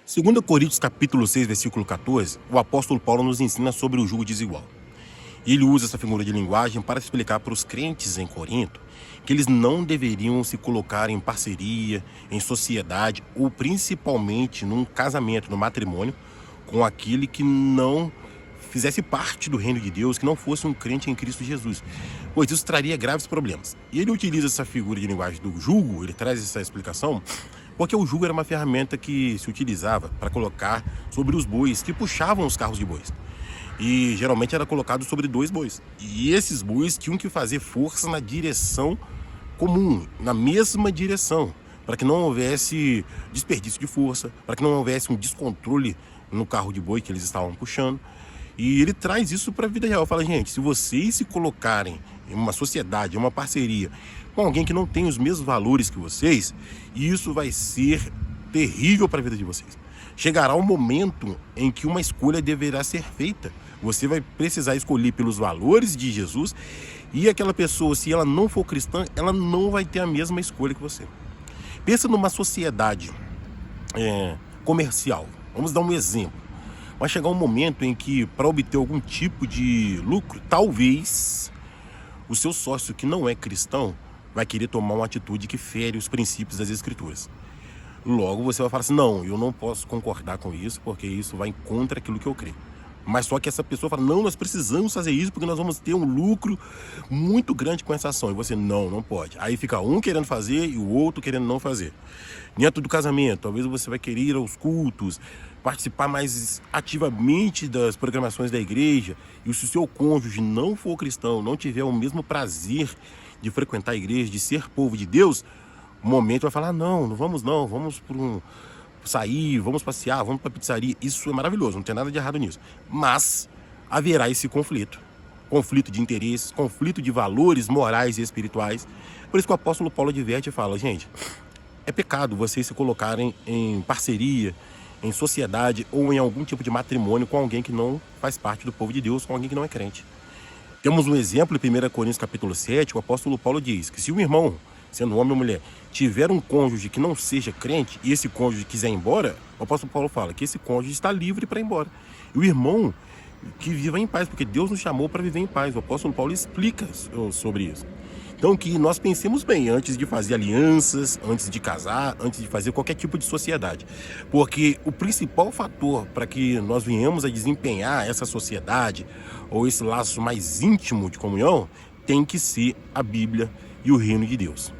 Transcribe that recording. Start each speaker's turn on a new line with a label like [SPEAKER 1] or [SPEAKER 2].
[SPEAKER 1] Segundo Coríntios capítulo 6, versículo 14, o apóstolo Paulo nos ensina sobre o jugo desigual. E ele usa essa figura de linguagem para explicar para os crentes em Corinto que eles não deveriam se colocar em parceria, em sociedade ou principalmente num casamento, no matrimônio, com aquele que não fizesse parte do reino de Deus, que não fosse um crente em Cristo Jesus, pois isso traria graves problemas. E ele utiliza essa figura de linguagem do jugo, ele traz essa explicação, porque o jugo era uma ferramenta que se utilizava para colocar sobre os bois que puxavam os carros de bois. E geralmente era colocado sobre 2 bois. E esses bois tinham que fazer força na direção comum, na mesma direção, para que não houvesse desperdício de força, para que não houvesse um descontrole no carro de boi que eles estavam puxando. E ele traz isso para a vida real. Fala, gente, se vocês se colocarem em uma sociedade, em uma parceria com alguém que não tem os mesmos valores que vocês, isso vai ser terrível para a vida de vocês. Chegará um momento em que uma escolha deverá ser feita. Você vai precisar escolher pelos valores de Jesus e aquela pessoa, se ela não for cristã, ela não vai ter a mesma escolha que você. Pensa numa sociedade comercial. Vamos dar um exemplo. Vai chegar um momento em que, para obter algum tipo de lucro, talvez o seu sócio que não é cristão vai querer tomar uma atitude que fere os princípios das Escrituras. Logo você vai falar assim, não, eu não posso concordar com isso, porque isso vai contra aquilo que eu creio. Mas só que essa pessoa fala, não, nós precisamos fazer isso, porque nós vamos ter um lucro muito grande com essa ação. E você, não pode. Aí fica um querendo fazer e o outro querendo não fazer. Dentro do casamento, talvez você vai querer ir aos cultos, participar mais ativamente das programações da igreja. E se o seu cônjuge não for cristão, não tiver o mesmo prazer de frequentar a igreja, de ser povo de Deus, o momento vai falar, não vamos para sair, vamos passear, vamos para pizzaria. Isso é maravilhoso, não tem nada de errado nisso. Mas haverá esse conflito de interesses, conflito de valores morais e espirituais. Por isso que o apóstolo Paulo adverte e fala, gente, é pecado vocês se colocarem em parceria, em sociedade ou em algum tipo de matrimônio com alguém que não faz parte do povo de Deus, com alguém que não é crente. Temos um exemplo em 1 Coríntios capítulo 7, o apóstolo Paulo diz que se um irmão, sendo homem ou mulher, tiver um cônjuge que não seja crente e esse cônjuge quiser ir embora, o apóstolo Paulo fala que esse cônjuge está livre para ir embora. E o irmão que viva em paz, porque Deus nos chamou para viver em paz. O apóstolo Paulo explica sobre isso. Então que nós pensemos bem antes de fazer alianças, antes de casar, antes de fazer qualquer tipo de sociedade. Porque o principal fator para que nós venhamos a desempenhar essa sociedade ou esse laço mais íntimo de comunhão tem que ser a Bíblia e o reino de Deus.